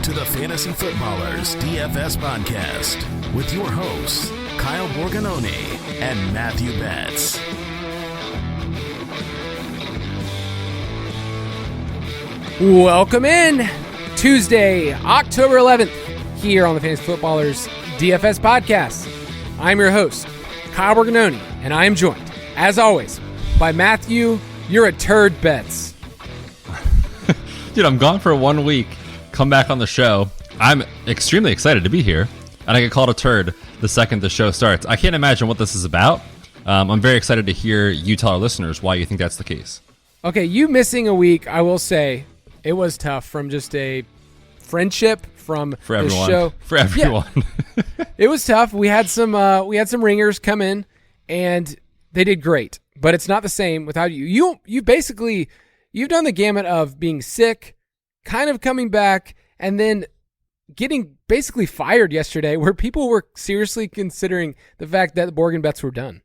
to the Fantasy Footballers DFS Podcast with your hosts, Kyle Borganoni and Matthew Betz. Welcome in, Tuesday, October 11th, here on the Fantasy Footballers DFS Podcast. I'm your host, Kyle Borganoni, and I am joined, as always, by Matthew, you're a turd Betz. Dude, I'm gone for 1 week. Come back on the show. I'm extremely excited to be here, and I get called a turd the second the show starts. I can't imagine what this is about. I'm very excited to hear you tell our listeners why you think that's the case. Okay, you missing a week, I will say, it was tough from just a friendship from for the everyone. show. For everyone. Yeah. It was tough. We had some ringers come in, and they did great. But it's not the same without you. You've done the gamut of being sick, kind of coming back, and then getting basically fired yesterday, where people were seriously considering the fact that the Borg Betz were done.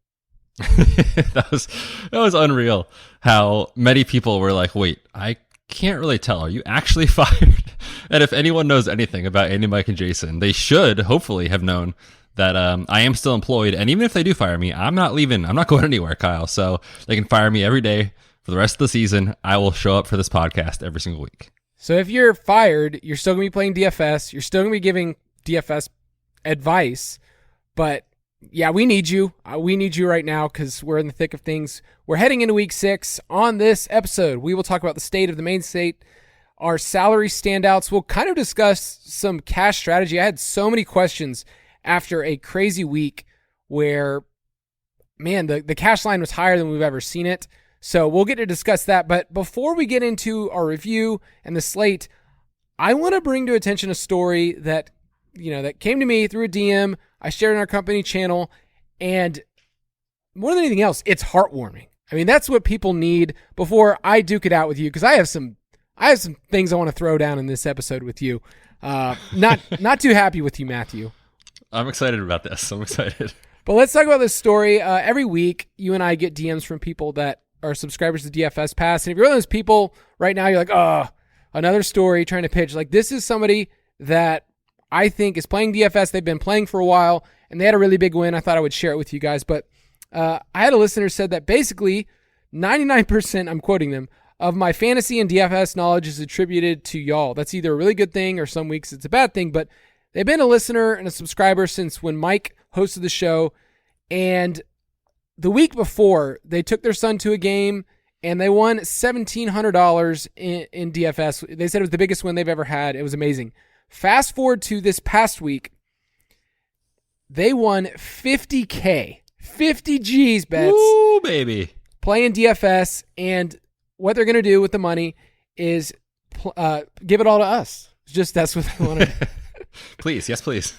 That was unreal how many people were like, wait, I can't really tell. Are you actually fired? And if anyone knows anything about Andy, Mike, and Jason, they should hopefully have known that I am still employed. And even if they do fire me, I'm not leaving. I'm not going anywhere, Kyle. So they can fire me every day for the rest of the season. I will show up for this podcast every single week. So if you're fired, you're still going to be playing DFS. You're still going to be giving DFS advice. But yeah, we need you. We need you right now because we're in the thick of things. We're heading into week 6. On this episode, we will talk about the state of the main slate, our salary standouts. We'll kind of discuss some cash strategy. I had so many questions after a crazy week where, man, the cash line was higher than we've ever seen it. So we'll get to discuss that. But before we get into our review and the slate, I want to bring to attention a story that came to me through a DM. I shared in our company channel, and more than anything else, it's heartwarming. I mean, that's what people need before I duke it out with you, because I have some things I want to throw down in this episode with you. Not too happy with you, Matthew. I'm excited about this. I'm excited. But let's talk about this story. Every week, you and I get DMs from people that are subscribers to DFS Pass. And if you're one of those people right now, you're like, oh, another story trying to pitch. Like, this is somebody that I think is playing DFS. They've been playing for a while, and they had a really big win. I thought I would share it with you guys. But I had a listener said that basically 99%, I'm quoting them, of my fantasy and DFS knowledge is attributed to y'all. That's either a really good thing or some weeks it's a bad thing. But they've been a listener and a subscriber since when Mike hosted the show. And the week before, they took their son to a game, and they won $1,700 in DFS. They said it was the biggest win they've ever had. It was amazing. Fast forward to this past week, they won $50K. 50 G's, Betz. Ooh, baby. Playing DFS, and what they're going to do with the money is give it all to us. That's what they wanted. Please, yes, please.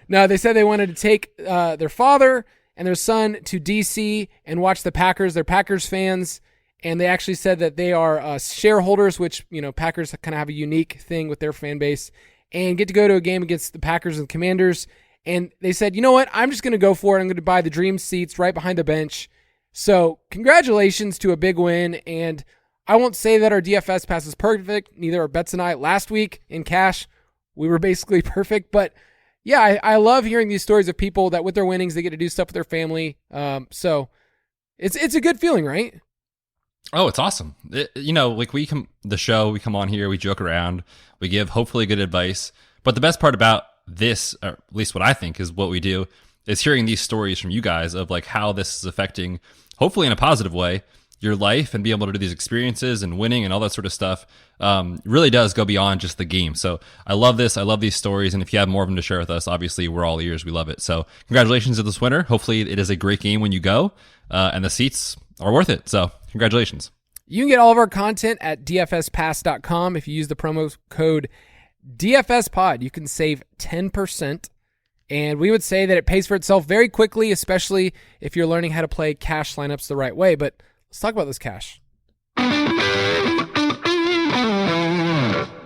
No, they said they wanted to take their father and their son to DC and watch the Packers. They're Packers fans, and they actually said that they are shareholders, which, Packers kind of have a unique thing with their fan base, and get to go to a game against the Packers and Commanders. And they said, you know what? I'm just going to go for it. I'm going to buy the dream seats right behind the bench. So congratulations to a big win. And I won't say that our DFS pass is perfect. Neither are Betz and I. Last week in cash, we were basically perfect. But yeah, I love hearing these stories of people that with their winnings, they get to do stuff with their family. So it's a good feeling, right? Oh, it's awesome. Like we come on here, we joke around, we give hopefully good advice. But the best part about this, or at least what I think is what we do, is hearing these stories from you guys of like how this is affecting, hopefully in a positive way, your life, and be able to do these experiences and winning and all that sort of stuff. Really does go beyond just the game. So I love this. I love these stories. And if you have more of them to share with us, obviously we're all ears. We love it. So congratulations to this winner. Hopefully it is a great game when you go, and the seats are worth it. So congratulations. You can get all of our content at dfspass.com. If you use the promo code DFSPod, you can save 10%. And we would say that it pays for itself very quickly, especially if you're learning how to play cash lineups the right way. But let's talk about this cash.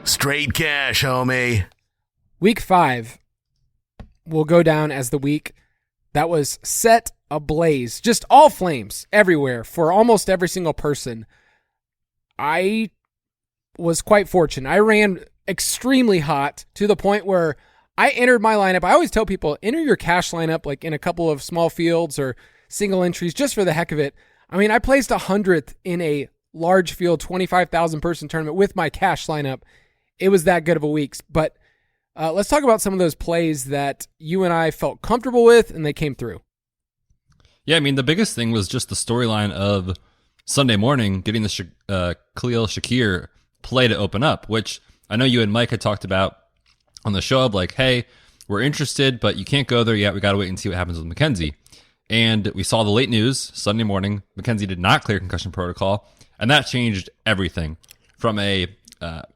Straight cash, homie. Week 5 will go down as the week that was set ablaze. Just all flames everywhere for almost every single person. I was quite fortunate. I ran extremely hot to the point where I entered my lineup. I always tell people, enter your cash lineup like in a couple of small fields or single entries just for the heck of it. I mean, I placed 100th in a large field, 25,000 person tournament with my cash lineup. It was that good of a week. But let's talk about some of those plays that you and I felt comfortable with and they came through. Yeah, I mean, the biggest thing was just the storyline of Sunday morning getting the Khalil Shakir play to open up, which I know you and Mike had talked about on the show of like, hey, we're interested, but you can't go there yet. We got to wait and see what happens with McKenzie. And we saw the late news Sunday morning. McKenzie did not clear concussion protocol, and that changed everything from a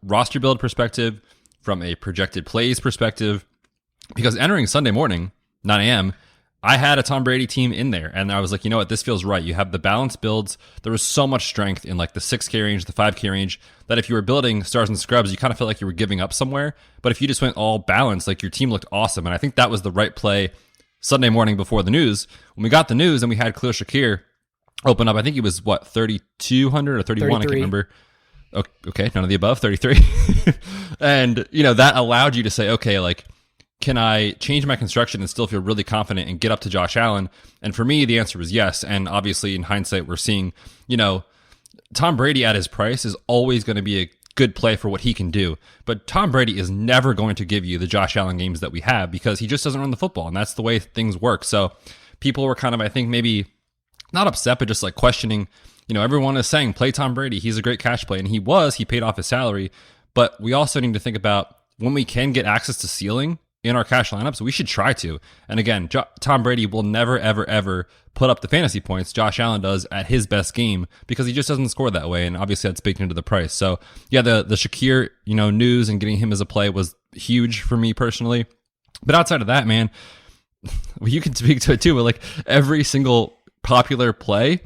roster build perspective, from a projected plays perspective, because entering Sunday morning, 9 a.m., I had a Tom Brady team in there, and I was like, you know what, this feels right. You have the balanced builds. There was so much strength in like the 6K range, the 5K range, that if you were building stars and scrubs, you kind of felt like you were giving up somewhere. But if you just went all balanced, like your team looked awesome. And I think that was the right play Sunday morning before the news. When we got the news and we had Khalil Shakir open up, I think he was, 3,200 or 31? 33. I can't remember. Okay, none of the above, 33. And, that allowed you to say, okay, like, can I change my construction and still feel really confident and get up to Josh Allen? And for me, the answer was yes. And obviously, in hindsight, we're seeing, Tom Brady at his price is always going to be a good play for what he can do. But Tom Brady is never going to give you the Josh Allen games that we have because he just doesn't run the football. And that's the way things work. So people were kind of, I think, maybe not upset, but just like questioning, everyone is saying, play Tom Brady. He's a great cash play. And he paid off his salary. But we also need to think about when we can get access to ceiling in our cash lineups, we should try to. And again, Tom Brady will never, ever, ever put up the fantasy points Josh Allen does at his best game because he just doesn't score that way. And obviously that's baked into the price. So yeah, the Shakir, news and getting him as a play was huge for me personally. But outside of that, man, you can speak to it too, but like every single popular play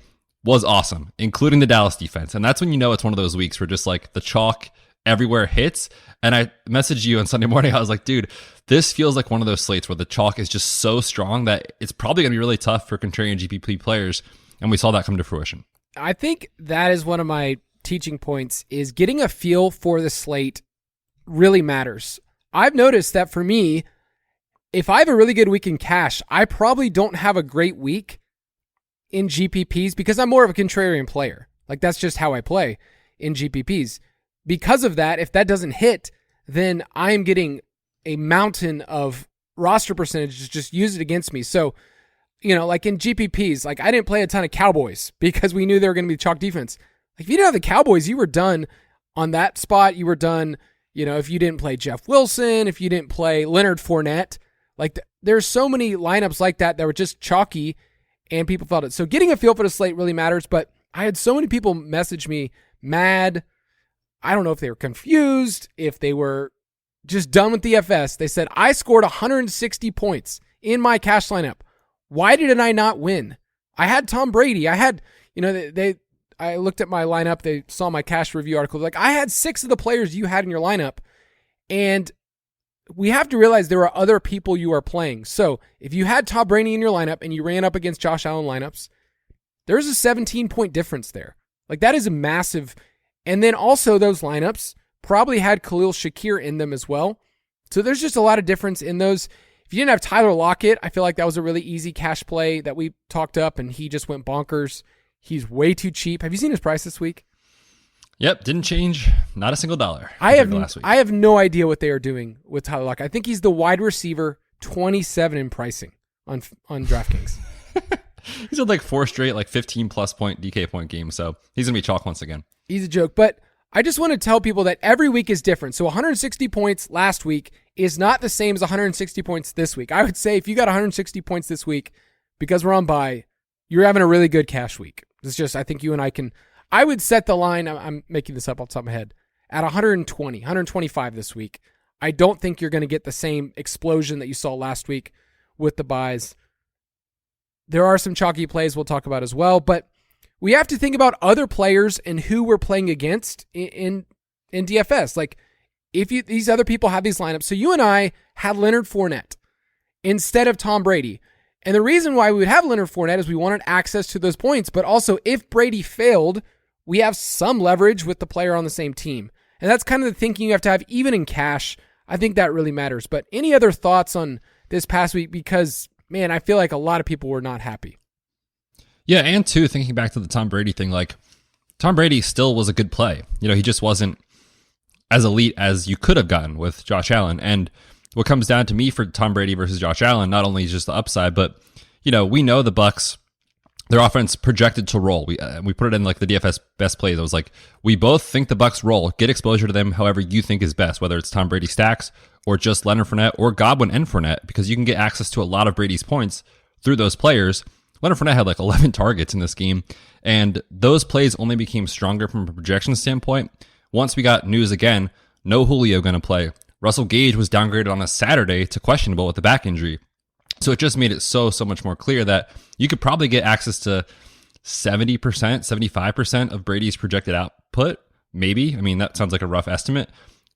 was awesome, including the Dallas defense. And that's when it's one of those weeks where just like the chalk everywhere hits. And I messaged you on Sunday morning. I was like, dude, this feels like one of those slates where the chalk is just so strong that it's probably going to be really tough for contrarian GPP players. And we saw that come to fruition. I think that is one of my teaching points is getting a feel for the slate really matters. I've noticed that for me, if I have a really good week in cash, I probably don't have a great week in GPPs because I'm more of a contrarian player. Like that's just how I play in GPPs. Because of that, if that doesn't hit, then I am getting a mountain of roster percentages just use it against me. So, like in GPPs, like I didn't play a ton of Cowboys because we knew they were going to be chalk defense. Like if you didn't have the Cowboys, you were done on that spot. You were done, if you didn't play Jeff Wilson, if you didn't play Leonard Fournette. Like there's so many lineups like that were just chalky and people felt it. So getting a feel for the slate really matters, but I had so many people message me mad. I don't know if they were confused, if they were just done with DFS. They said, I scored 160 points in my cash lineup. Why did I not win? I had Tom Brady. I had, I looked at my lineup. They saw my cash review article. Like, I had 6 of the players you had in your lineup. And we have to realize there are other people you are playing. So if you had Tom Brady in your lineup and you ran up against Josh Allen lineups, there's a 17-point difference there. Like, that is a massive. And then also those lineups probably had Khalil Shakir in them as well. So there's just a lot of difference in those. If you didn't have Tyler Lockett, I feel like that was a really easy cash play that we talked up and he just went bonkers. He's way too cheap. Have you seen his price this week? Yep, didn't change. Not a single dollar. I have no idea what they are doing with Tyler Lockett. I think he's the wide receiver 27 in pricing on DraftKings. He's had like 4 straight, like 15+ point DK point games. So he's going to be chalk once again. He's a joke. But I just want to tell people that every week is different. So 160 points last week is not the same as 160 points this week. I would say if you got 160 points this week, because we're on bye, you're having a really good cash week. It's just, I think you and I would set the line, I'm making this up off the top of my head, at 120, 125 this week. I don't think you're going to get the same explosion that you saw last week with the buys. There are some chalky plays we'll talk about as well, but we have to think about other players and who we're playing against in DFS. Like, if these other people have these lineups. So you and I had Leonard Fournette instead of Tom Brady. And the reason why we would have Leonard Fournette is we wanted access to those points, but also if Brady failed, we have some leverage with the player on the same team. And that's kind of the thinking you have to have, even in cash. I think that really matters. But any other thoughts on this past week? Because, man, I feel like a lot of people were not happy. Yeah, and too, thinking back to the Tom Brady thing, like, Tom Brady still was a good play. He just wasn't as elite as you could have gotten with Josh Allen. And what comes down to me for Tom Brady versus Josh Allen, not only just the upside, but, we know the Bucs, their offense projected to roll. We put it in like the DFS best plays. I was like, we both think the Bucs roll. Get exposure to them however you think is best, whether it's Tom Brady stacks or just Leonard Fournette or Godwin and Fournette, because you can get access to a lot of Brady's points through those players. Leonard Fournette had like 11 targets in this game, and those plays only became stronger from a projection standpoint once we got news again, no Julio going to play. Russell Gage was downgraded on a Saturday to questionable with the back injury. So it just made it so much more clear that you could probably get access to 70%, 75% of Brady's projected output, maybe. I mean, that sounds like a rough estimate,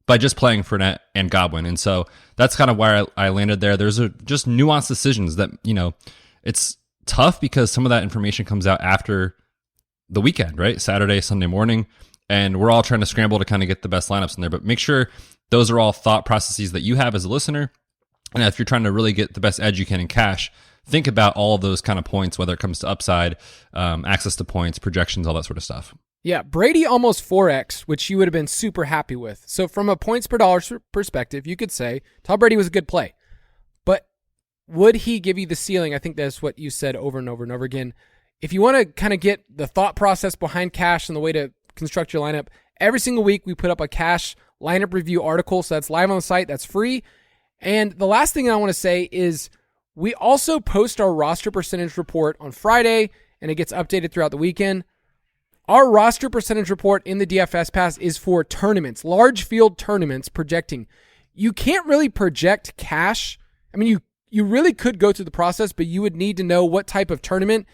by just playing Fournette and Godwin. And so that's kind of where I landed there. There's just nuanced decisions that, it's tough because some of that information comes out after the weekend, right? Saturday, Sunday morning, and we're all trying to scramble to kind of get the best lineups in there. But make sure those are all thought processes that you have as a listener. And if you're trying to really get the best edge you can in cash, think about all of those kind of points, whether it comes to upside, access to points, projections, all that sort of stuff. Yeah, Brady almost 4x, which you would have been super happy with. So from a points per dollar perspective, you could say Tom Brady was a good play. But would he give you the ceiling? I think that's what you said over and over and over again. If you want to kind of get the thought process behind cash and the way to construct your lineup, every single week we put up a cash lineup review article. So that's live on the site. That's free. And the last thing I want to say is we also post our roster percentage report on Friday, and it gets updated throughout the weekend. Our roster percentage report in the DFS Pass is for tournaments, large field tournaments projecting. You can't really project cash. I mean, you really could go through the process, but you would need to know what type of tournament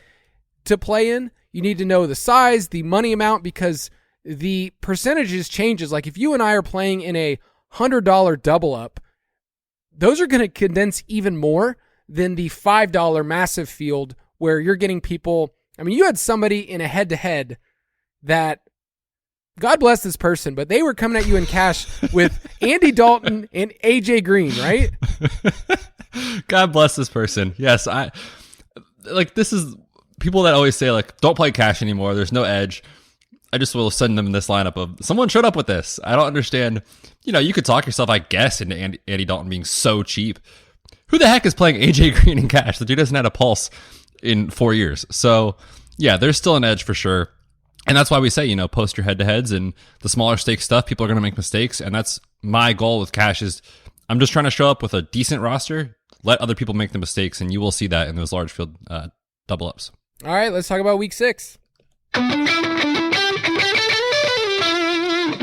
to play in. You need to know the size, the money amount, because the percentages changes. Like if you and I are playing in a $100 double up, those are going to condense even more than the $5 massive field where you're getting people. I mean, you had somebody in a head-to-head that, God bless this person, but they were coming at you in cash with Andy Dalton and AJ Green, right? God bless this person. Yes, this is people that always say like, don't play cash anymore. There's no edge. I just will send them this lineup of someone showed up with this. I don't understand. You could talk yourself, I guess, into Andy Dalton being so cheap. Who the heck is playing AJ Green in cash? The dude hasn't had a pulse in 4 years. So yeah, there's still an edge for sure. And that's why we say, post your head-to-heads and the smaller stake stuff. People are going to make mistakes. And that's my goal with cash is I'm just trying to show up with a decent roster, let other people make the mistakes, and you will see that in those large field double ups. All right, let's talk about week 6.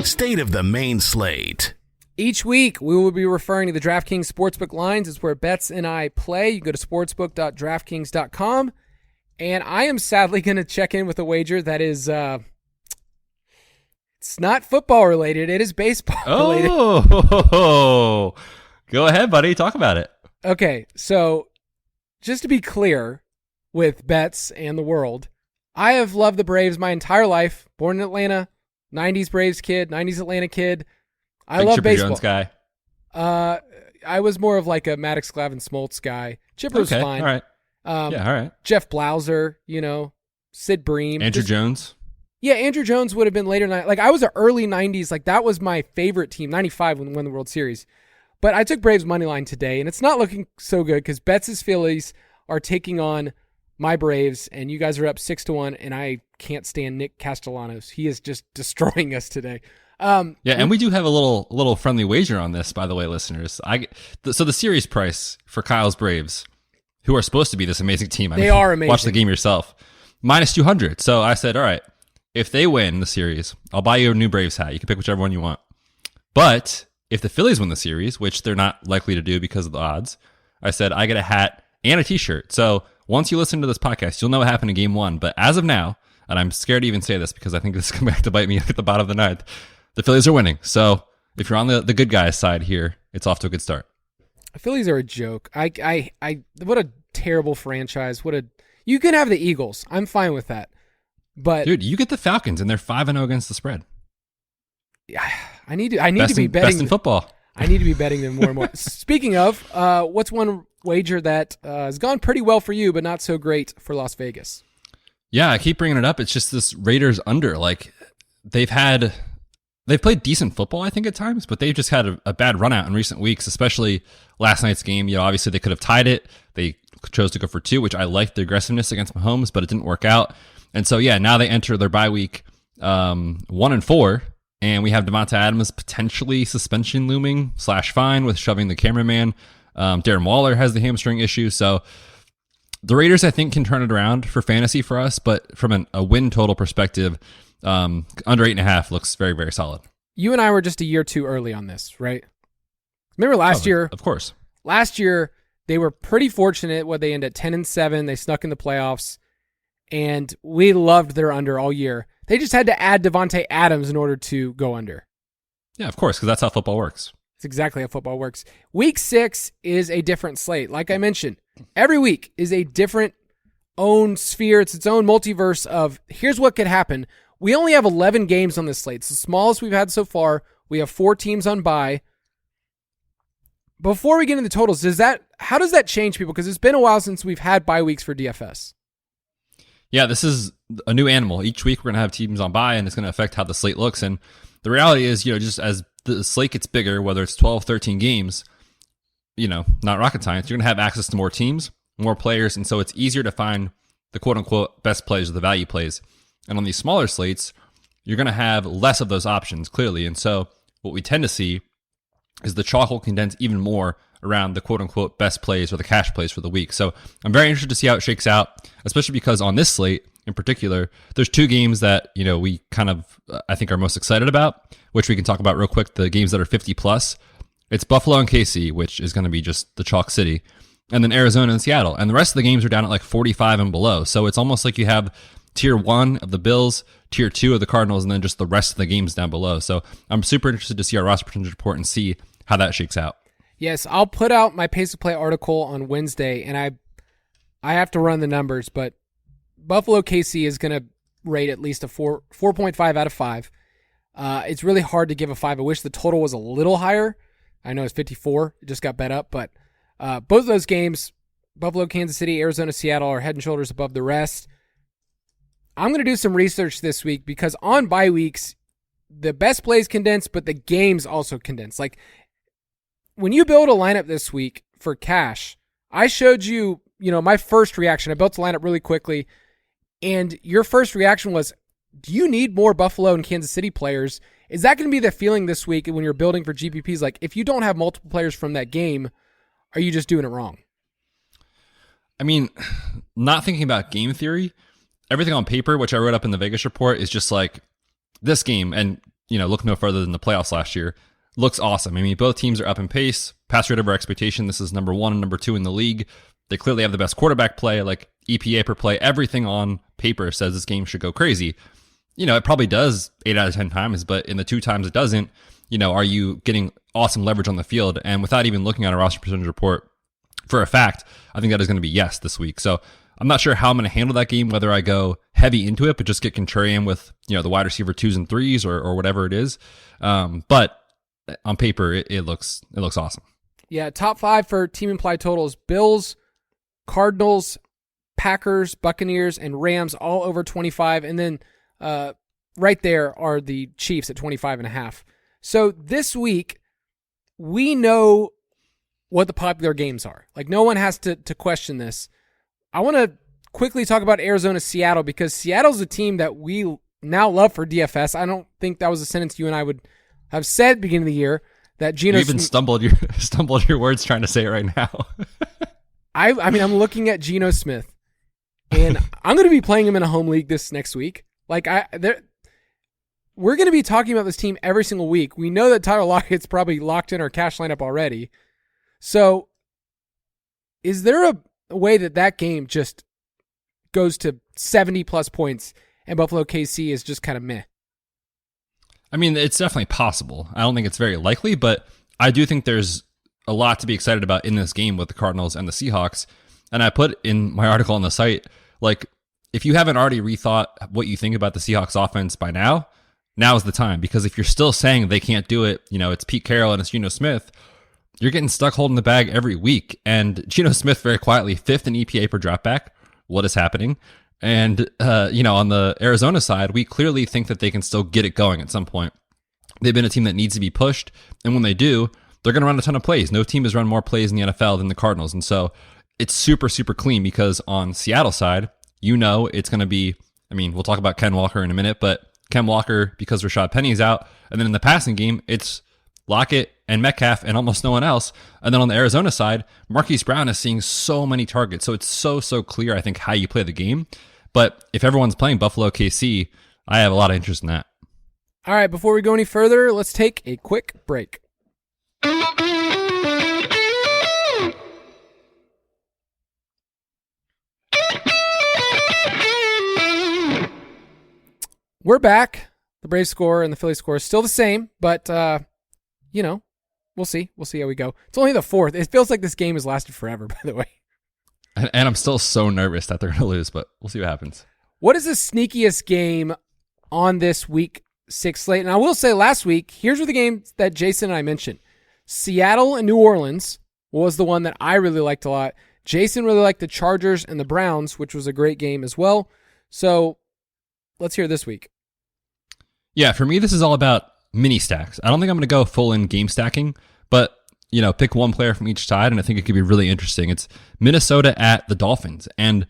State of the main slate. Each week, we will be referring to the DraftKings Sportsbook lines. It's where Betz and I play. You go to sportsbook.draftkings.com. And I am sadly going to check in with a wager that is, it's not football related. It is baseball related. Oh, go ahead, buddy. Talk about it. Okay, so just to be clear with Betz and the world, I have loved the Braves my entire life. Born in Atlanta, 90s Braves kid, 90s Atlanta kid. I love Chipper baseball. Jones guy. I was more of like a Maddox Glavine Smoltz guy. Chipper was fine. All right. All right. Jeff Blauser, Sid Bream. Andrew Jones. Yeah, Andrew Jones would have been later. Like I was an early 90s. Like that was my favorite team, 95 when we won the World Series. But I took Braves money line today, and it's not looking so good because Betts' Phillies are taking on my Braves, and you guys are up 6-1, and I can't stand Nick Castellanos. He is just destroying us today. And we do have a little friendly wager on this, by the way, listeners. So the series price for Kyle's Braves, who are supposed to be this amazing team. They are amazing. Watch the game yourself. Minus 200. So I said, all right, if they win the series, I'll buy you a new Braves hat. You can pick whichever one you want. But if the Phillies win the series, which they're not likely to do because of the odds, I said I get a hat and a t-shirt. So once you listen to this podcast, you'll know what happened in game 1. But as of now, and I'm scared to even say this because I think this is coming back to bite me at the bottom of the ninth, the Phillies are winning. So if you're on the good guys side here, it's off to a good start. The Phillies are a joke. I what a terrible franchise. You can have the Eagles. I'm fine with that. But dude, you get the Falcons and they're 5-0 against the spread. I need to be betting best in football. I need to be betting them more and more. Speaking of, what's one wager that has gone pretty well for you, but not so great for Las Vegas? Yeah, I keep bringing it up. It's just this Raiders under. Like they've played decent football, I think, at times, but they've just had a bad run out in recent weeks, especially last night's game. Obviously they could have tied it. They chose to go for 2, which I liked the aggressiveness against Mahomes, but it didn't work out. And so, yeah, now they enter their bye week 1-4, and we have Devonta Adams potentially suspension looming /fine with shoving the cameraman. Darren Waller has the hamstring issue. So the Raiders, I think, can turn it around for fantasy for us, but from a win total perspective, under 8.5 looks very, very solid. You and I were just a year too early on this, right? Remember last year? Of course. Last year, they were pretty fortunate when they ended 10-7. They snuck in the playoffs, and we loved their under all year. They just had to add Devontae Adams in order to go under. Yeah, of course, because that's how football works. It's exactly how football works. Week 6 is a different slate. Like I mentioned, every week is a different own sphere. It's its own multiverse of here's what could happen. We only have 11 games on this slate. It's the smallest we've had so far. We have 4 teams on bye. Before we get into the totals, how does that change people? Because it's been a while since we've had bye weeks for DFS. Yeah, this is a new animal. Each week we're going to have teams on bye, and it's going to affect how the slate looks. And the reality is, just as the slate gets bigger, whether it's 12, 13 games, not rocket science, you're going to have access to more teams, more players, and so it's easier to find the quote-unquote best plays or the value plays. And on these smaller slates, you're going to have less of those options, clearly. And so what we tend to see is the chalk will condense even more around the quote-unquote best plays or the cash plays for the week. So I'm very interested to see how it shakes out, especially because on this slate in particular, there's 2 games that, we kind of, I think, are most excited about, which we can talk about real quick, the games that are 50+. It's Buffalo and KC, which is going to be just the chalk city, and then Arizona and Seattle. And the rest of the games are down at like 45 and below. So it's almost like you have tier 1 of the Bills, tier 2 of the Cardinals, and then just the rest of the games down below. So I'm super interested to see our roster percentage report and see how that shakes out. Yes, I'll put out my pace of play article on Wednesday, and I have to run the numbers, but Buffalo KC is going to rate at least a 4.5 out of 5. It's really hard to give a 5. I wish the total was a little higher. I know it's 54. It just got bet up, but both of those games, Buffalo, Kansas City, Arizona, Seattle, are head and shoulders above the rest. I'm going to do some research this week because on bye weeks, the best plays condense, but the games also condense. Like when you build a lineup this week for cash, I showed you, my first reaction. I built the lineup really quickly, and your first reaction was, do you need more Buffalo and Kansas City players? Is that going to be the feeling this week when you're building for GPPs? Like, if you don't have multiple players from that game, are you just doing it wrong? I mean, not thinking about game theory, everything on paper, which I wrote up in the Vegas report, is just like this game, and look no further than the playoffs last year, looks awesome. I mean, both teams are up in pace, pass rate over expectation. This is number 1 and number 2 in the league. They clearly have the best quarterback play, like EPA per play. Everything on paper says this game should go crazy. It probably does 8 out of 10 times, but in the 2 times it doesn't, are you getting awesome leverage on the field? And without even looking at a roster percentage report, for a fact, I think that is going to be yes this week. So I'm not sure how I'm going to handle that game, whether I go heavy into it, but just get contrarian with, the wide receiver 2s and 3s or whatever it is. But on paper, it looks awesome. Yeah, top 5 for team implied totals: Bills, Cardinals, Packers, Buccaneers, and Rams, all over 25. And then right there are the Chiefs at 25.5. So this week, we know what the popular games are. Like, no one has to question this. I want to quickly talk about Arizona-Seattle because Seattle's a team that we now love for DFS. I don't think that was a sentence you and I would have said at the beginning of the year. That Geno you even stumbled your words trying to say it right now. I mean, I'm looking at Geno Smith, and I'm going to be playing him in a home league this next week. Like, we're going to be talking about this team every single week. We know that Tyler Lockett's probably locked in our cash lineup already. So, is there a way that game just goes to 70+ points and Buffalo KC is just kind of meh? I mean, it's definitely possible. I don't think it's very likely, but I do think there's a lot to be excited about in this game with the Cardinals and the Seahawks. And I put in my article on the site, like, if you haven't already rethought what you think about the Seahawks offense by now now is the time. Because if you're still saying they can't do it, it's Pete Carroll and it's Geno Smith, you're getting stuck holding the bag every week. And Geno Smith very quietly 5th in EPA per dropback. What is happening? And, on the Arizona side, we clearly think that they can still get it going at some point. They've been a team that needs to be pushed. And when they do, they're going to run a ton of plays. No team has run more plays in the NFL than the Cardinals. And so it's super, super clean because on Seattle side, it's going to be, we'll talk about Ken Walker in a minute, but Ken Walker, because Rashad Penny's out. And then in the passing game, it's Lockett and Metcalf and almost no one else. And then on the Arizona side, Marquise Brown is seeing so many targets. So it's so clear, I think, how you play the game. But if everyone's playing Buffalo KC, I have a lot of interest in that. All right, before we go any further, let's take a quick break. We're back. The Braves score and the Phillies score is still the same, but, we'll see. We'll see how we go. It's only the 4th. It feels like this game has lasted forever, by the way. And I'm still so nervous that they're going to lose, but we'll see what happens. What is the sneakiest game on this week 6 slate? And I will say last week, here's the games that Jason and I mentioned. Seattle and New Orleans was the one that I really liked a lot. Jason really liked the Chargers and the Browns, which was a great game as well. So let's hear this week. Yeah, for me, this is all about mini stacks. I don't think I'm going to go full in game stacking, but pick one player from each side, and I think it could be really interesting. It's Minnesota at the Dolphins. And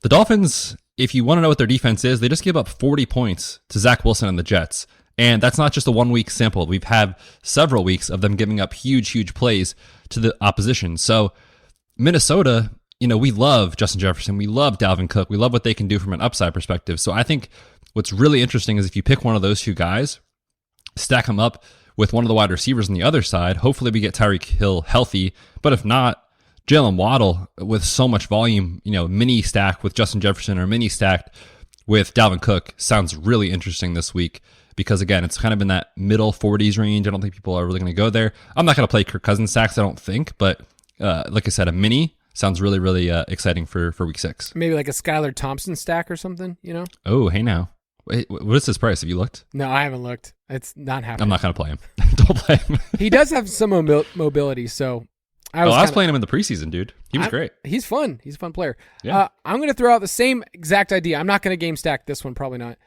the Dolphins, if you want to know what their defense is, they just give up 40 points to Zach Wilson and the Jets. And that's not just a 1 week sample. We've had several weeks of them giving up huge plays to the opposition. So Minnesota, we love Justin Jefferson. We love Dalvin Cook. We love what they can do from an upside perspective. So I think what's really interesting is if you pick one of those two guys, stack them up with one of the wide receivers on the other side. Hopefully we get Tyreek Hill healthy. But if not, Jalen Waddle with so much volume, mini stack with Justin Jefferson or mini stacked with Dalvin Cook sounds really interesting this week because, again, it's kind of in that middle 40s range. I don't think people are really going to go there. I'm not going to play Kirk Cousins stacks, I don't think. But like I said, a mini sounds really exciting for week 6. Maybe like a Skylar Thompson stack or something, Oh, hey now. Wait, what is his price? Have you looked? No, I haven't looked. It's not happening. I'm not going to play him. Don't play him. He does have some mobility, so I was playing him in the preseason, dude. He was great. He's fun. He's a fun player. Yeah. I'm going to throw out the same exact idea. I'm not going to game stack this one, probably not.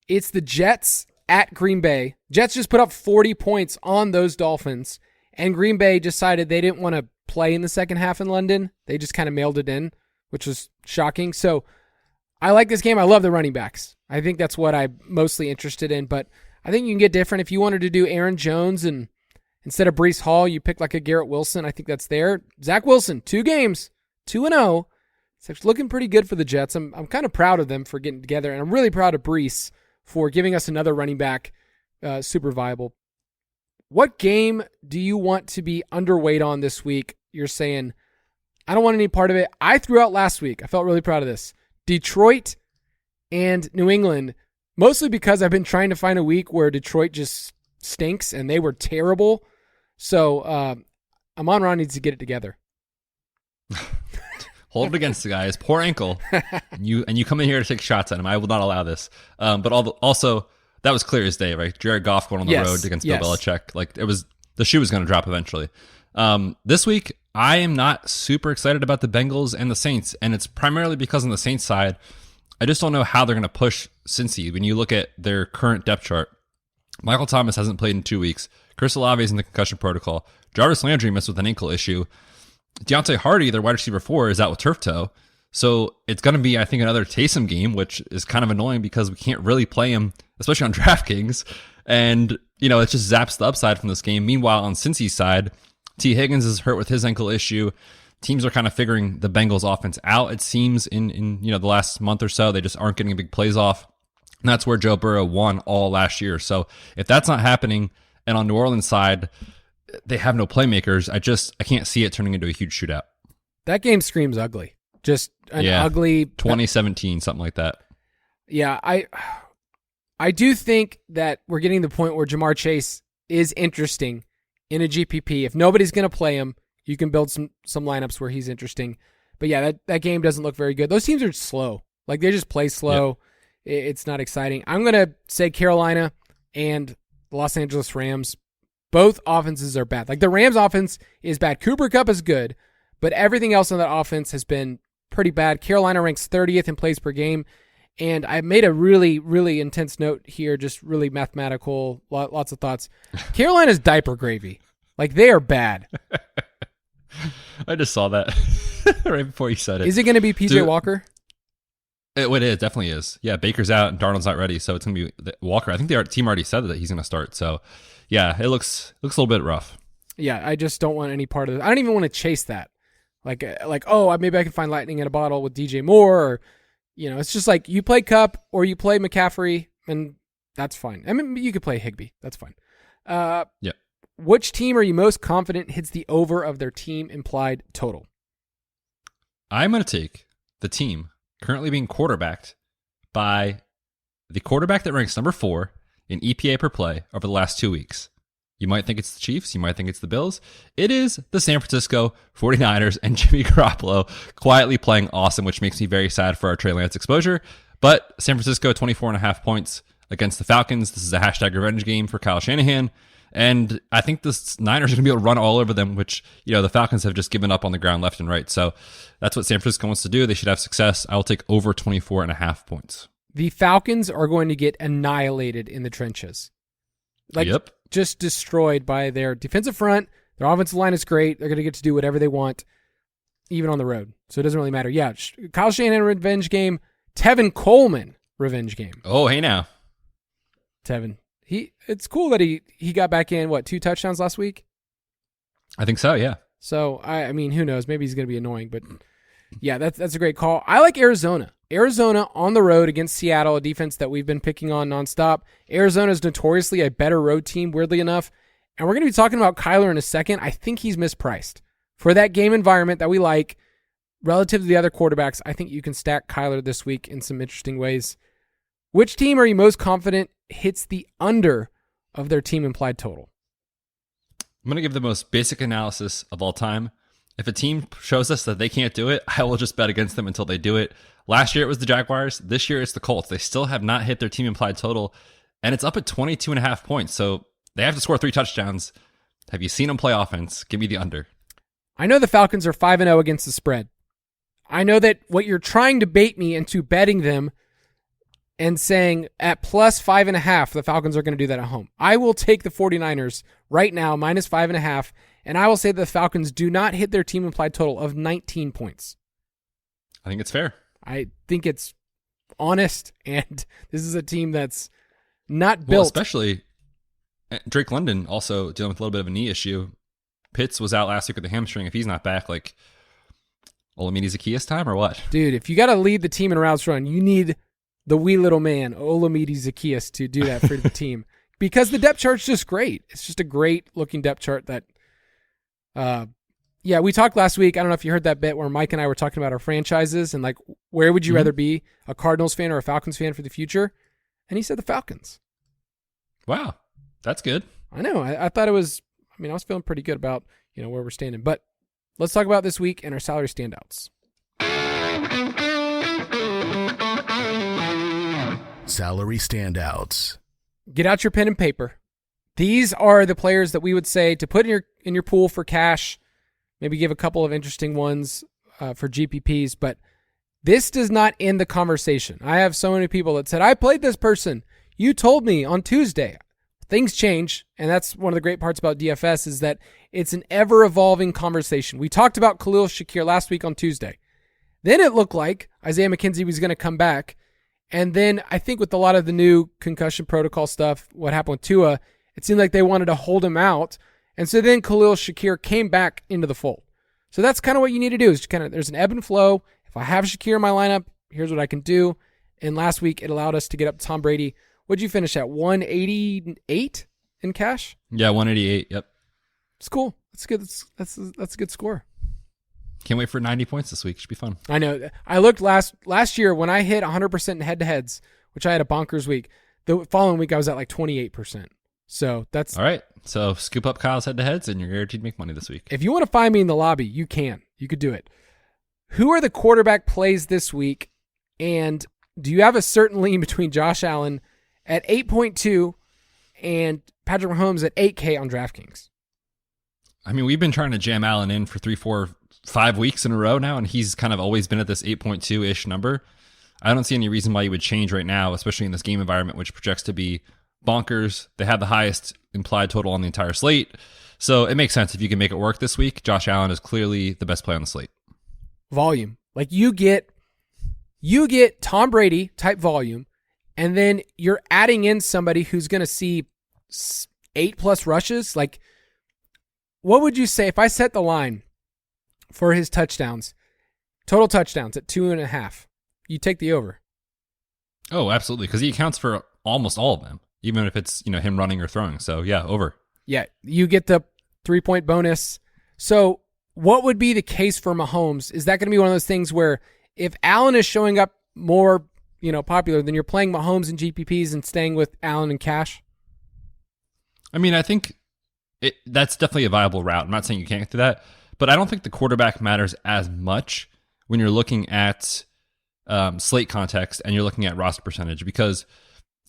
It's the Jets at Green Bay. Jets just put up 40 points on those Dolphins, and Green Bay decided they didn't want to play in the second half in London. They just kind of mailed it in, which was shocking. So I like this game. I love the running backs. I think that's what I'm mostly interested in, but I think you can get different. If you wanted to do Aaron Jones and instead of Breece Hall, you pick like a Garrett Wilson, I think that's there. Zach Wilson, 2 games, 2-0. It's looking pretty good for the Jets. I'm kind of proud of them for getting together, and I'm really proud of Breece for giving us another running back super viable. What game do you want to be underweight on this week? You're saying, I don't want any part of it. I threw out last week. I felt really proud of this. Detroit and New England, mostly because I've been trying to find a week where Detroit just stinks and they were terrible. So Amon-Ra needs to get it together. Hold it against the guy. His poor ankle. and you come in here to take shots at him. I will not allow this. But also, that was clear as day, right? Jared Goff going on the road against Bill Belichick. Like the shoe was going to drop eventually. This week, I am not super excited about the Bengals and the Saints, and it's primarily because on the Saints side, I just don't know how they're going to push Cincy. When you look at their current depth chart, Michael Thomas hasn't played in 2 weeks. Chris Olave is in the concussion protocol. Jarvis Landry missed with an ankle issue. Deontay Hardy, their wide receiver 4, is out with turf toe. So it's going to be, I think, another Taysom game, which is kind of annoying because we can't really play him, especially on DraftKings. And, it just zaps the upside from this game. Meanwhile, on Cincy's side, T. Higgins is hurt with his ankle issue. Teams are kind of figuring the Bengals offense out, it seems, in the last month or so. They just aren't getting big plays off. And that's where Joe Burrow won all last year. So if that's not happening, and on New Orleans side, they have no playmakers, I can't see it turning into a huge shootout. That game screams ugly. Just an ugly 2017, something like that. Yeah, I do think that we're getting to the point where Jamar Chase is interesting in a GPP. If nobody's going to play him, you can build some lineups where he's interesting. But yeah, that game doesn't look very good. Those teams are slow. Like, they just play slow. Yep. It's not exciting. I'm going to say Carolina and the Los Angeles Rams. Both offenses are bad. Like the Rams offense is bad. Cooper Kupp is good, but everything else on that offense has been pretty bad. Carolina ranks 30th in plays per game. And I made a really, really intense note here, just really mathematical, lots of thoughts. Carolina's diaper gravy. Like, they are bad. I just saw that right before you said it. Is it going to be PJ Walker? It definitely is. Yeah, Baker's out and Darnold's not ready, so it's going to be Walker. I think the team already said that he's going to start. So, yeah, it looks a little bit rough. Yeah, I just don't want any part of it. I don't even want to chase that. Like, oh, maybe I can find lightning in a bottle with DJ Moore, or, you know, it's just like you play Kupp or you play McCaffrey, and that's fine. I mean, you could play Higbee. That's fine. Yeah. Which team are you most confident hits the over of their team implied total? I'm going to take the team currently being quarterbacked by the quarterback that ranks number 4 in EPA per play over the last 2 weeks. You might think it's the Chiefs. You might think it's the Bills. It is the San Francisco 49ers and Jimmy Garoppolo quietly playing awesome, which makes me very sad for our Trey Lance exposure. But San Francisco, 24.5 points against the Falcons. This is a hashtag revenge game for Kyle Shanahan. And I think the Niners are going to be able to run all over them, which, you know, the Falcons have just given up on the ground left and right. So that's what San Francisco wants to do. They should have success. I will take over 24.5 points. The Falcons are going to get annihilated in the trenches. Yep. Just destroyed by their defensive front. Their offensive line is great. They're going to get to do whatever they want, even on the road. So it doesn't really matter. Yeah, Kyle Shanahan revenge game. Tevin Coleman revenge game. Oh, hey now. Tevin. It's cool that he got back in, 2 touchdowns last week? I think so, yeah. So, I mean, who knows? Maybe he's going to be annoying, but yeah, that's a great call. I like Arizona. Arizona on the road against Seattle, a defense that we've been picking on nonstop. Arizona is notoriously a better road team, weirdly enough. And we're going to be talking about Kyler in a second. I think he's mispriced. For that game environment that we like, relative to the other quarterbacks, I think you can stack Kyler this week in some interesting ways. Which team are you most confident hits the under of their team implied total? I'm going to give the most basic analysis of all time. If a team shows us that they can't do it, I will just bet against them until they do it. Last year it was the Jaguars. This year it's the Colts. They still have not hit their team implied total, and it's up at 22.5 points. So they have to score 3 touchdowns. Have you seen them play offense? Give me the under. I know the Falcons are 5-0 against the spread. I know that what you're trying to bait me into betting them and saying at plus 5.5, the Falcons are going to do that at home. I will take the 49ers right now, minus 5.5, and I will say the Falcons do not hit their team implied total of 19 points. I think it's fair. I think it's honest, and this is a team that's not built. Well, especially Drake London also dealing with a little bit of a knee issue. Pitts was out last week with a hamstring. If he's not back, like Olamide-Zaccheaus time or what? Dude, if you got to lead the team in routes run, you need the wee little man, Olamide-Zaccheaus, to do that for the team. Because the depth chart's just great. It's just a great-looking depth chart that, yeah, we talked last week. I don't know if you heard that bit where Mike and I were talking about our franchises and, like, where would you rather be, a Cardinals fan or a Falcons fan for the future? And he said the Falcons. Wow, that's good. I know. I thought it was, I mean, I was feeling pretty good about, you know, where we're standing. But let's talk about this week and our salary standouts. Salary standouts. Get out your pen and paper. These are the players that we would say to put in your pool for cash. Maybe give a couple of interesting ones for GPPs, but this does not end the conversation. I have so many people that said, I played this person. You told me on Tuesday. Things change, and that's one of the great parts about DFS is that it's an ever-evolving conversation. We talked about Khalil Shakir last week on Tuesday. Then it looked like Isaiah McKenzie was going to come back, and then I think with a lot of the new concussion protocol stuff, what happened with Tua, it seemed like they wanted to hold him out. And so then Khalil Shakir came back into the fold. So that's kind of what you need to do is kind of, there's an ebb and flow. If I have Shakir in my lineup, here's what I can do. And last week it allowed us to get up to Tom Brady. What'd you finish at? 188 in cash? Yeah, 188. Yep. It's cool. That's good. That's a good score. Can't wait for 90 points this week. Should be fun. I know. I looked last year when I hit 100% in head-to-heads, which I had a bonkers week. The following week I was at like 28%. So that's all right. So scoop up Kyle's head-to-heads, and you're guaranteed to make money this week. If you want to find me in the lobby, you can. You could do it. Who are the quarterback plays this week? And do you have a certain lean between Josh Allen at 8.2 and Patrick Mahomes at $8K on DraftKings. I mean, we've been trying to jam Allen in for 3, 4, 5 weeks in a row now, and he's kind of always been at this 8.2-ish number. I don't see any reason why you would change right now, especially in this game environment, which projects to be bonkers. They have the highest implied total on the entire slate. So it makes sense if you can make it work this week. Josh Allen is clearly the best play on the slate. Volume. Like you get Tom Brady type volume, and then you're adding in somebody who's going to see 8+ rushes. Like, what would you say if I set the line for his touchdowns, total touchdowns at 2.5? You take the over. Oh, absolutely, because he accounts for almost all of them, even if it's him running or throwing. So yeah, over. Yeah, you get the 3-point bonus. So what would be the case for Mahomes? Is that going to be one of those things where if Allen is showing up more, popular, then you're playing Mahomes and GPPs and staying with Allen and cash? I mean, I think that's definitely a viable route. I'm not saying you can't do that, but I don't think the quarterback matters as much when you're looking at slate context and you're looking at roster percentage, because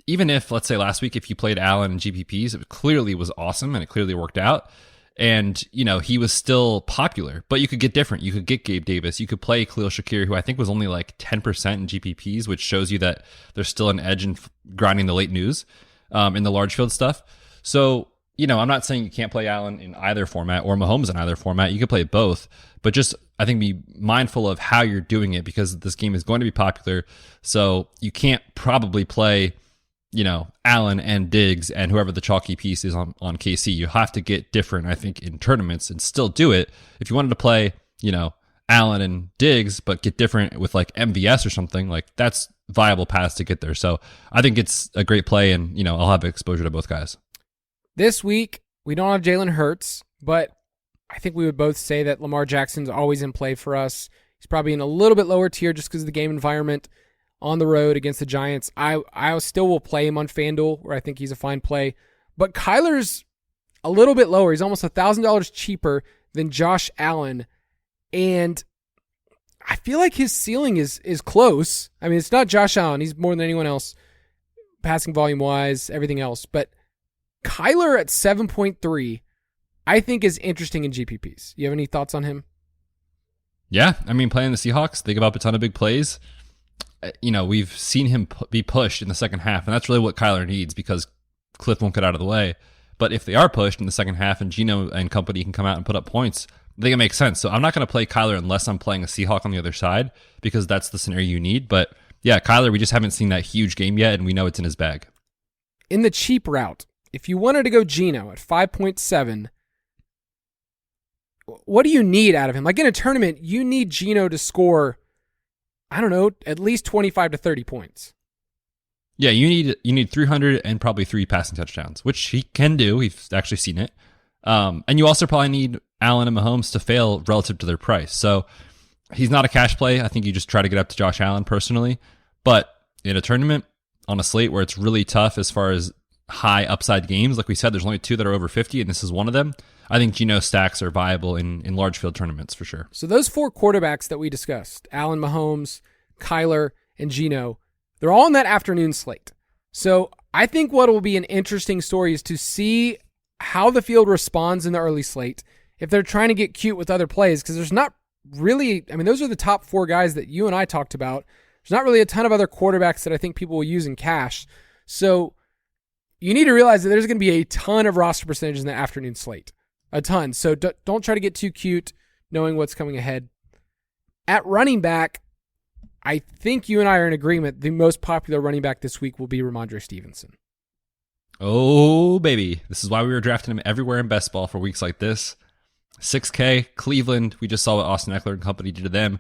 even if, let's say last week, if you played Allen and GPPs, it clearly was awesome and it clearly worked out. And, he was still popular, but you could get different. You could get Gabe Davis. You could play Khalil Shakir, who I think was only like 10% in GPPs, which shows you that there's still an edge in grinding the late news in the large field stuff. So, I'm not saying you can't play Allen in either format or Mahomes in either format. You could play both, but just, I think, be mindful of how you're doing it, because this game is going to be popular. So you can't probably play Allen and Diggs and whoever the chalky piece is on KC. You have to get different, I think, in tournaments and still do it. If you wanted to play, Allen and Diggs, but get different with like MVS or something, like that's viable paths to get there. So I think it's a great play, and, I'll have exposure to both guys. This week, we don't have Jalen Hurts, but I think we would both say that Lamar Jackson's always in play for us. He's probably in a little bit lower tier just because of the game environment on the road against the Giants. I still will play him on FanDuel, where I think he's a fine play. But Kyler's a little bit lower. He's almost $1,000 cheaper than Josh Allen. And I feel like his ceiling is close. I mean, it's not Josh Allen. He's more than anyone else, passing volume-wise, everything else. But Kyler at 7.3, I think is interesting in GPPs. You have any thoughts on him? Yeah, I mean, playing the Seahawks, they give up a ton of big plays. We've seen him be pushed in the second half, and that's really what Kyler needs, because Cliff won't get out of the way. But if they are pushed in the second half and Geno and company can come out and put up points, I think it makes sense. So I'm not going to play Kyler unless I'm playing a Seahawk on the other side, because that's the scenario you need. But yeah, Kyler, we just haven't seen that huge game yet, and we know it's in his bag. In the cheap route, if you wanted to go Geno at 5.7, what do you need out of him? Like in a tournament, you need Geno to score, I don't know, at least 25 to 30 points. Yeah, you need 300 and probably 3 passing touchdowns, which he can do. We've actually seen it. And you also probably need Allen and Mahomes to fail relative to their price. So he's not a cash play. I think you just try to get up to Josh Allen personally. But in a tournament, on a slate where it's really tough as far as high upside games, like we said, there's only 2 that are over 50, and this is one of them. I think Geno stacks are viable in large field tournaments for sure. So those 4 quarterbacks that we discussed, Allen, Mahomes, Kyler, and Geno, they're all in that afternoon slate. So I think what will be an interesting story is to see how the field responds in the early slate, if they're trying to get cute with other plays, because there's not really, I mean, those are the top 4 guys that you and I talked about. There's not really a ton of other quarterbacks that I think people will use in cash. So you need to realize that there's going to be a ton of roster percentages in the afternoon slate. A ton. So don't try to get too cute knowing what's coming ahead. At running back, I think you and I are in agreement. The most popular running back this week will be Ramondre Stevenson. Oh, baby. This is why we were drafting him everywhere in best ball for weeks like this. 6K, Cleveland. We just saw what Austin Eckler and company did to them.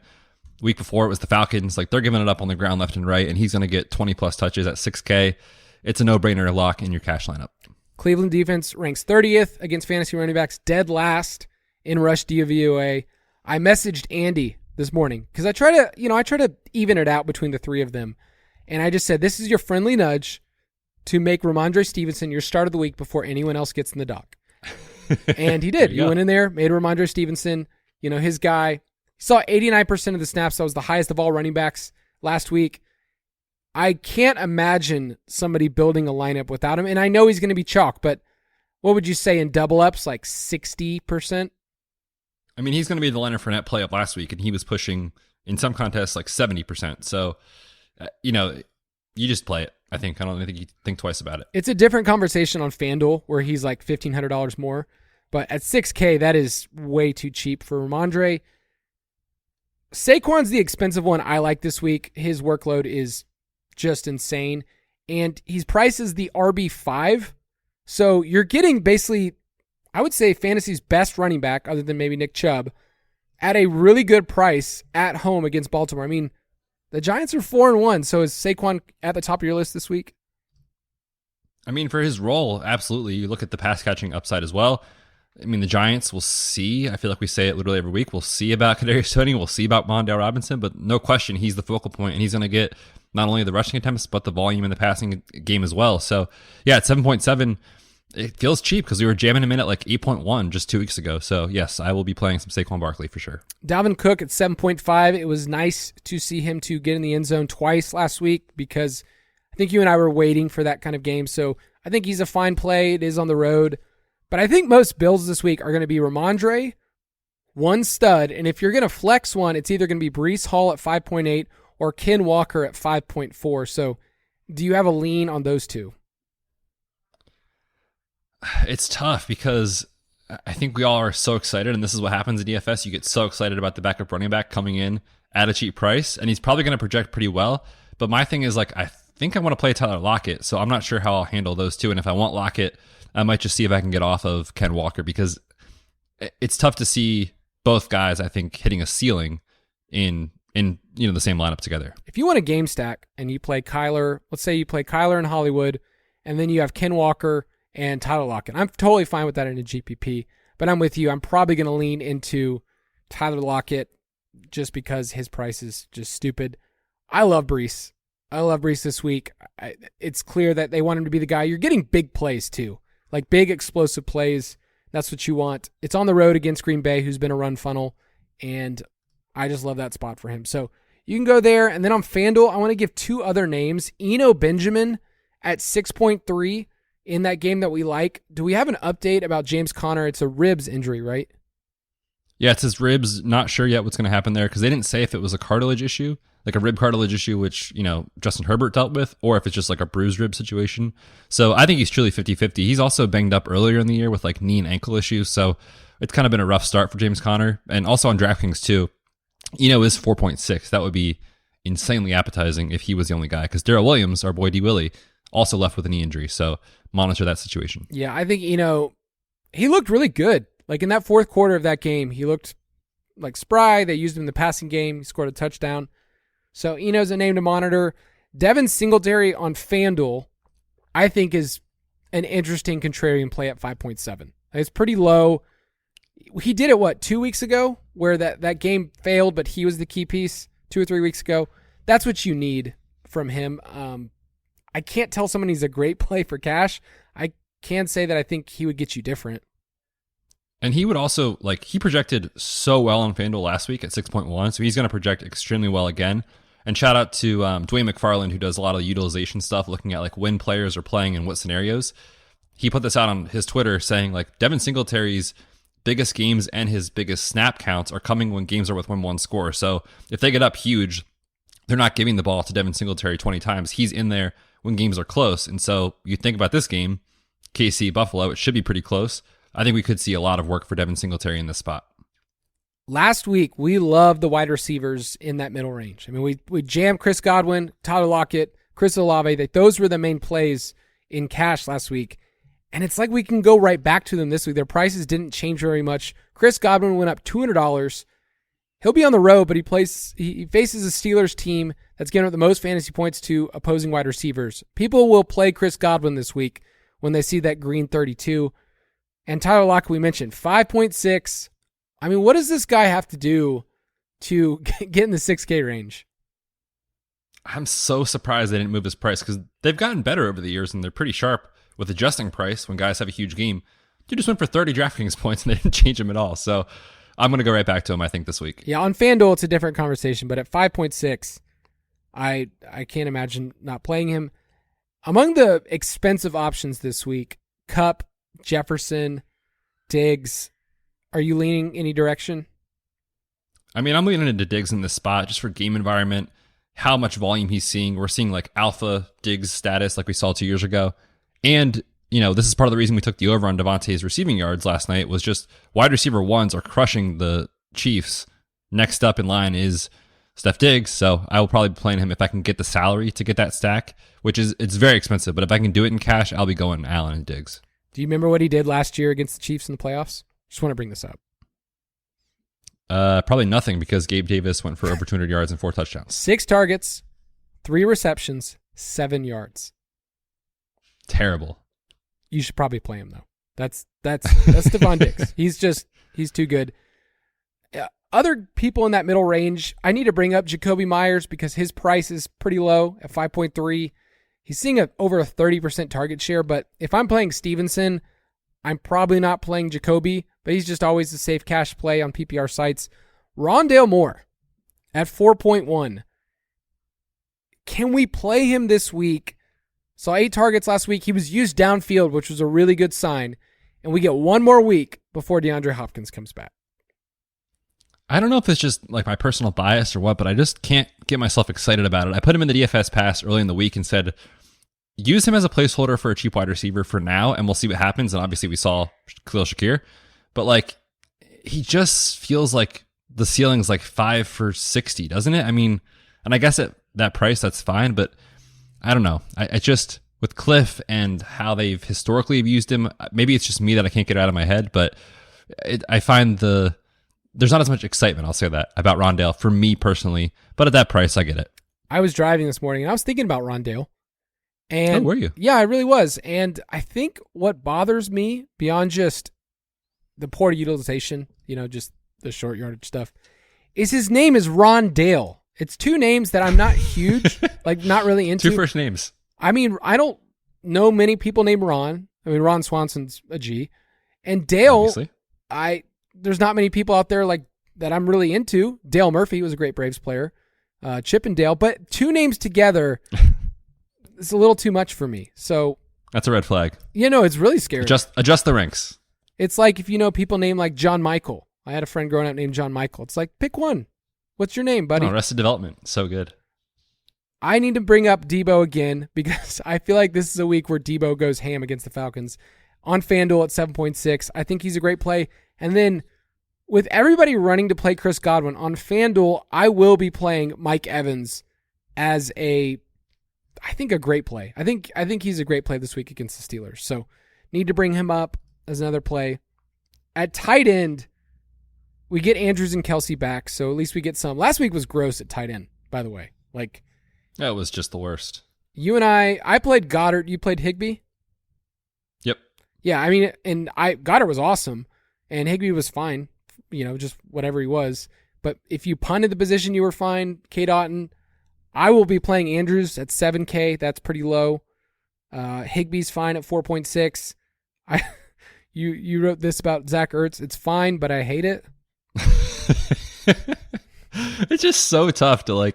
The week before, it was the Falcons. Like, they're giving it up on the ground left and right, and he's going to get 20-plus touches at 6K. It's a no-brainer lock in your cash lineup. Cleveland defense ranks 30th against fantasy running backs, dead last in rush DVOA. I messaged Andy this morning because I try to even it out between the 3 of them. And I just said, this is your friendly nudge to make Ramondre Stevenson your start of the week before anyone else gets in the dock. And he did. He went in there, made Ramondre Stevenson, his guy. He saw 89% of the snaps. That was the highest of all running backs last week. I can't imagine somebody building a lineup without him. And I know he's going to be chalk, but what would you say in double ups, like 60%? I mean, he's going to be the Leonard Fournette play up last week, and he was pushing in some contests like 70%. So, you just play it. I don't think you think twice about it. It's a different conversation on FanDuel where he's like $1,500 more. But at $6K, that is way too cheap for Ramondre. Saquon's the expensive one I like this week. His workload is just insane. And he's priced as the RB5. So you're getting basically, I would say, fantasy's best running back, other than maybe Nick Chubb, at a really good price at home against Baltimore. I mean, the Giants are 4-1. So is Saquon at the top of your list this week? I mean, for his role, absolutely. You look at the pass catching upside as well. I mean, the Giants, will see. I feel like we say it literally every week. We'll see about Kadarius Toney. We'll see about Mondale Robinson. But no question, he's the focal point, and he's going to get not only the rushing attempts, but the volume in the passing game as well. So, yeah, at 7.7, it feels cheap because we were jamming him in at like 8.1 just 2 weeks ago. So, yes, I will be playing some Saquon Barkley for sure. Dalvin Cook at 7.5. It was nice to see him to get in the end zone twice last week because I think you and I were waiting for that kind of game. So, I think he's a fine play. It is on the road. But I think most builds this week are going to be Ramondre, one stud, and if you're going to flex one, it's either going to be Breece Hall at 5.8 or Ken Walker at 5.4. So do you have a lean on those two? It's tough because I think we all are so excited, and this is what happens in DFS. You get so excited about the backup running back coming in at a cheap price, and he's probably going to project pretty well. But my thing is, like, I think I want to play Tyler Lockett, so I'm not sure how I'll handle those two. And if I want Lockett, I might just see if I can get off of Ken Walker because it's tough to see both guys, I think, hitting a ceiling in the same lineup together. If you want a game stack and you play Kyler, let's say you play Kyler in Hollywood, and then you have Ken Walker and Tyler Lockett. I'm totally fine with that in a GPP, but I'm with you. I'm probably going to lean into Tyler Lockett just because his price is just stupid. I love Breece. This week. It's clear that they want him to be the guy. You're getting big plays too. Like big explosive plays. That's what you want. It's on the road against Green Bay, who's been a run funnel, and I just love that spot for him. So you can go there. And then on FanDuel, I want to give two other names. Eno Benjamin at 6.3 in that game that we like. Do we have an update about James Conner? It's a ribs injury, right? Yeah, it's his ribs. Not sure yet what's going to happen there because they didn't say if it was a cartilage issue, like a rib cartilage issue, which, Justin Herbert dealt with, or if it's just like a bruised rib situation. So I think he's truly 50-50. He's also banged up earlier in the year with like knee and ankle issues. So it's kind of been a rough start for James Conner. And also on DraftKings too, is 4.6. That would be insanely appetizing if he was the only guy because Darrell Williams, our boy D. Willie, also left with a knee injury. So monitor that situation. Yeah, I think, he looked really good. Like in that fourth quarter of that game, he looked like spry. They used him in the passing game. He scored a touchdown. So Eno's a name to monitor. Devin Singletary on FanDuel, I think, is an interesting contrarian play at 5.7. It's pretty low. He did it, 2 weeks ago, where that game failed, but he was the key piece 2 or 3 weeks ago. That's what you need from him. I can't tell someone he's a great play for cash. I can say that I think he would get you different. And he would also, he projected so well on FanDuel last week at 6.1, so he's going to project extremely well again. And shout out to Dwayne McFarland, who does a lot of the utilization stuff, looking at when players are playing and what scenarios. He put this out on his Twitter saying, Devin Singletary's biggest games and his biggest snap counts are coming when games are with 1-1 score. So if they get up huge, they're not giving the ball to Devin Singletary 20 times. He's in there when games are close. And so you think about this game, KC, Buffalo, it should be pretty close. I think we could see a lot of work for Devin Singletary in this spot. Last week, we loved the wide receivers in that middle range. I mean, we jammed Chris Godwin, Tyler Lockett, Chris Olave. Those were the main plays in cash last week. And it's like we can go right back to them this week. Their prices didn't change very much. Chris Godwin went up $200. He'll be on the road, but he faces a Steelers team that's giving up the most fantasy points to opposing wide receivers. People will play Chris Godwin this week when they see that green 32. And Tyler Lockett, we mentioned, 5.6. I mean, what does this guy have to do to get in the 6K range? I'm so surprised they didn't move his price because they've gotten better over the years and they're pretty sharp with adjusting price when guys have a huge game. Dude just went for 30 DraftKings points and they didn't change him at all. So I'm going to go right back to him, I think, this week. Yeah, on FanDuel, it's a different conversation, but at 5.6, I can't imagine not playing him. Among the expensive options this week, Kupp, Jefferson, Diggs. Are you leaning any direction? I mean, I'm leaning into Diggs in this spot just for game environment, how much volume he's seeing. We're seeing like alpha Diggs status like we saw 2 years ago. And, this is part of the reason we took the over on Devontae's receiving yards last night was just wide receiver ones are crushing the Chiefs. Next up in line is Steph Diggs, so I will probably be playing him if I can get the salary to get that stack, it's very expensive, but if I can do it in cash, I'll be going Allen and Diggs. Do you remember what he did last year against the Chiefs in the playoffs? Just want to bring this up. Probably nothing because Gabe Davis went for over 200 yards and 4 touchdowns. 6 targets, 3 receptions, 7 yards. Terrible. You should probably play him though. That's Stephon Diggs. He's too good. Other people in that middle range, I need to bring up Jacoby Myers because his price is pretty low at 5.3. He's seeing over a 30% target share, but if I'm playing Stevenson, I'm probably not playing Jacoby, but he's just always a safe cash play on PPR sites. Rondale Moore at 4.1. Can we play him this week? Saw 8 targets last week. He was used downfield, which was a really good sign. And we get one more week before DeAndre Hopkins comes back. I don't know if it's just like my personal bias or what, but I just can't get myself excited about it. I put him in the DFS Pass early in the week and said, use him as a placeholder for a cheap wide receiver for now, and we'll see what happens. And obviously we saw Khalil Shakir, but like he just feels like the ceiling's like 5 for 60, doesn't it? I mean, and I guess at that price, that's fine, but I don't know. I just, with Cliff and how they've historically used him, maybe it's just me that I can't get it out of my head, but I find there's not as much excitement, I'll say that, about Rondale for me personally, but at that price, I get it. I was driving this morning and I was thinking about Rondale. And were you? Yeah, I really was. And I think what bothers me beyond just the poor utilization, just the short yardage stuff, is his name is Rondale. It's 2 names that I'm not huge, like not really into. 2 first names. I mean, I don't know many people named Ron. I mean, Ron Swanson's a G. And Dale, obviously. There's not many people out there like that I'm really into. Dale Murphy was a great Braves player. Chip and Dale. But 2 names together is a little too much for me. So that's a red flag. It's really scary. Adjust the ranks. It's like if people name like John Michael. I had a friend growing up named John Michael. It's like, pick one. What's your name, buddy? Arrested Development. So good. I need to bring up Debo again because I feel like this is a week where Debo goes ham against the Falcons. On FanDuel at 7.6. I think he's a great play. And then with everybody running to play Chris Godwin on FanDuel, I will be playing Mike Evans as a great play. I think he's a great play this week against the Steelers. So need to bring him up as another play. At tight end, we get Andrews and Kelsey back, so at least we get some. Last week was gross at tight end, by the way. Like, that was just the worst. You and I played Goddard. You played Higbee? Yep. Yeah, I mean, and Goddard was awesome, and Higbee was fine, just whatever he was. But if you punted the position, you were fine. K. Dotton. I will be playing Andrews at 7K. That's pretty low. Higbee's fine at 4.6. You wrote this about Zach Ertz. It's fine, but I hate it. It's just so tough to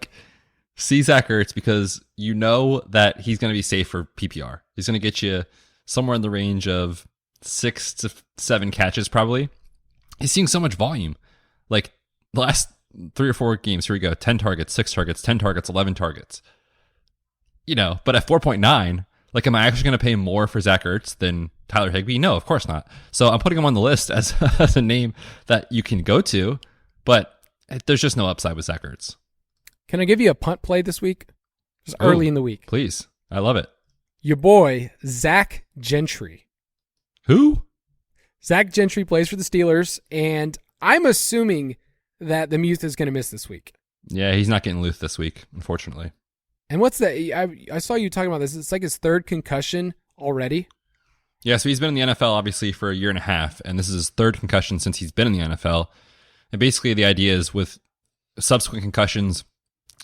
see Zach Ertz because that he's going to be safe for PPR. He's going to get you somewhere in the range of 6 to 7 catches probably. He's seeing so much volume. Like the last 3 or 4 games, here we go, 10 targets, 6 targets, 10 targets, 11 targets. But at 4.9, am I actually going to pay more for Zach Ertz than Tyler Higbee? No, of course not. So I'm putting him on the list as a name that you can go to, but there's just no upside with Zach Ertz. Can I give you a punt play this week? Just early in the week. Please. I love it. Your boy, Zach Gentry. Who? Zach Gentry plays for the Steelers, and I'm assuming that the Muth is going to miss this week. Yeah, he's not getting loose this week, unfortunately. And what's that? I saw you talking about this. It's like his 3rd concussion already. Yeah, so he's been in the NFL, obviously, for a year and a half, and this is his 3rd concussion since he's been in the NFL. And basically the idea is with subsequent concussions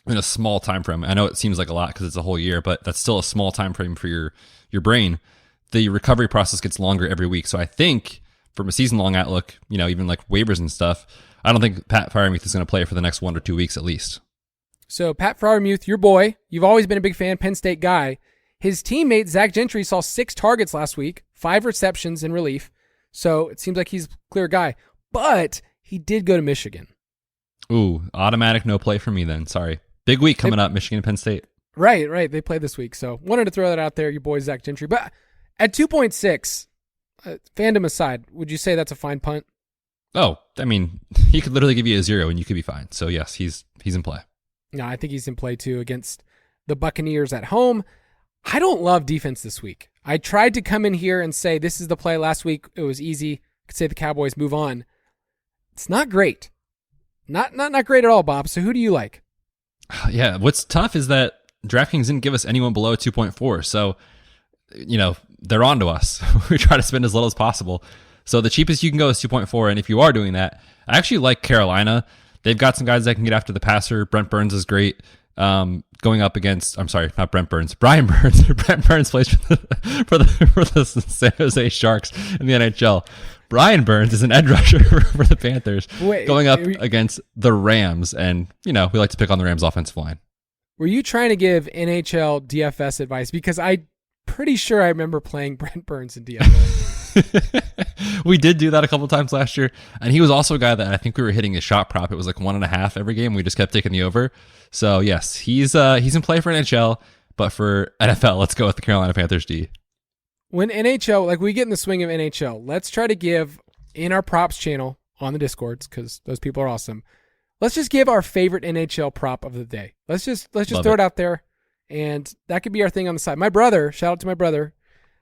in a small time frame, I know it seems like a lot because it's a whole year, but that's still a small time frame for your brain. The recovery process gets longer every week. So I think from a season-long outlook, even like waivers and stuff, I don't think Pat Freiermuth is going to play for the next 1 or 2 weeks at least. So Pat Freiermuth, your boy, you've always been a big fan, Penn State guy. His teammate, Zach Gentry, saw 6 targets last week, 5 receptions in relief. So it seems like he's a clear guy. But he did go to Michigan. Ooh, automatic no play for me then. Sorry. Big week coming up, Michigan and Penn State. Right. They play this week. So wanted to throw that out there, your boy Zach Gentry. But at 2.6, fandom aside, would you say that's a fine punt? Oh, I mean, he could literally give you a 0 and you could be fine. So yes, he's in play. No, I think he's in play too against the Buccaneers at home. I don't love defense this week. I tried to come in here and say this is the play last week. It was easy. I could say the Cowboys move on. It's not great. Not great at all, Bob. So who do you like? Yeah, what's tough is that DraftKings didn't give us anyone below 2.4. So, they're on to us. We try to spend as little as possible. So the cheapest you can go is 2.4. And if you are doing that, I actually like Carolina. They've got some guys that can get after the passer. Brent Burns is great. Going up against, I'm sorry, not Brent Burns, Brian Burns. Brent Burns plays for the San Jose Sharks in the NHL. Brian Burns is an edge rusher for the Panthers. Going up against the Rams. And, we like to pick on the Rams offensive line. Were you trying to give NHL DFS advice? Because I'm pretty sure I remember playing Brent Burns in DFS. We did do that a couple times last year, and he was also a guy that I think we were hitting his shot prop. It was like 1.5 every game. We just kept taking the over. So yes, he's in play for NHL, but for NFL, let's go with the Carolina Panthers D. When NHL, like we get in the swing of NHL, let's try to give in our props channel on the Discords because those people are awesome. Let's just give our favorite NHL prop of the day. Let's just throw it out there, and that could be our thing on the side. My brother, shout out to my brother.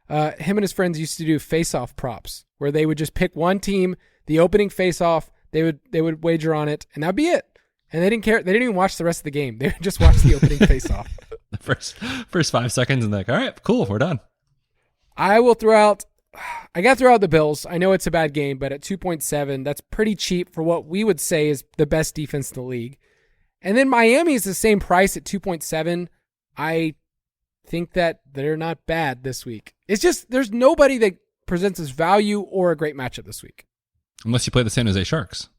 Him and his friends used to do face-off props where they would just pick one team, the opening face-off, they would wager on it, and that'd be it. And they didn't care. They didn't even watch the rest of the game. They would just watch the opening face-off. The first 5 seconds, and they're like, all right, cool, we're done. I got to throw out the Bills. I know it's a bad game, but at 2.7, that's pretty cheap for what we would say is the best defense in the league. And then Miami is the same price at 2.7. I think that they're not bad this week. It's just there's nobody that presents as value or a great matchup this week. Unless you play the San Jose Sharks.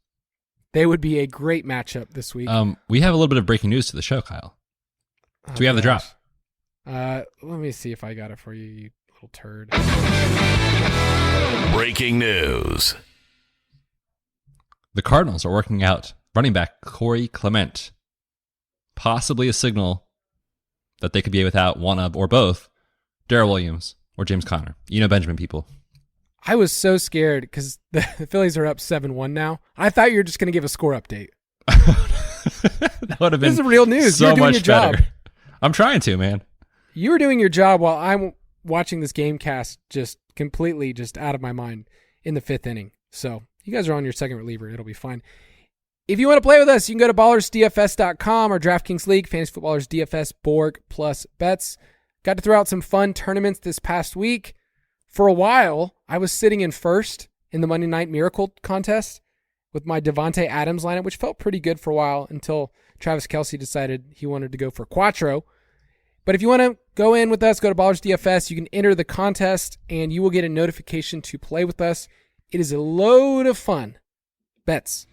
They would be a great matchup this week. We have a little bit of breaking news to the show, Kyle. So we have the drop. Let me see if I got it for you, you little turd. Breaking news. The Cardinals are working out running back Corey Clement. Possibly a signal that they could be without one of or both Darrell Williams or James Conner. Benjamin people. I was so scared because the Phillies are up 7-1 now. I thought you were just going to give a score update. That would have been this is real news. So You're doing much your better. job. I'm trying to, man. You were doing your job while I'm watching this game cast just completely just out of my mind in the 5th inning. So you guys are on your second reliever. It'll be fine. If you want to play with us, you can go to ballersdfs.com or DraftKings League, Fantasy Footballers DFS, Borg plus Betz. Got to throw out some fun tournaments this past week. For a while, I was sitting in first in the Monday Night Miracle contest with my Devontae Adams lineup, which felt pretty good for a while until Travis Kelce decided he wanted to go for Quattro. But if you want to go in with us, go to Ballers DFS. You can enter the contest, and you will get a notification to play with us. It is a load of fun. Bets.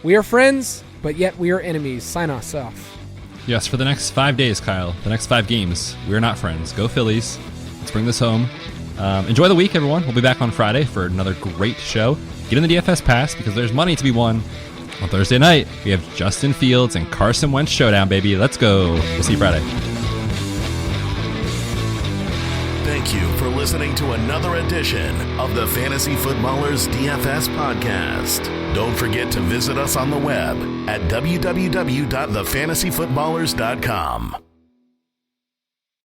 We are friends, but yet we are enemies. Sign us off. Yes, for the next 5 days, Kyle, the next 5 games, we're not friends. Go Phillies. Let's bring this home. Enjoy the week, everyone. We'll be back on Friday for another great show. Get in the DFS Pass because there's money to be won. On Thursday night, we have Justin Fields and Carson Wentz showdown, baby. Let's go. We'll see you Friday. Thank you for listening to another edition of the Fantasy Footballers DFS Podcast. Don't forget to visit us on the web at www.thefantasyfootballers.com.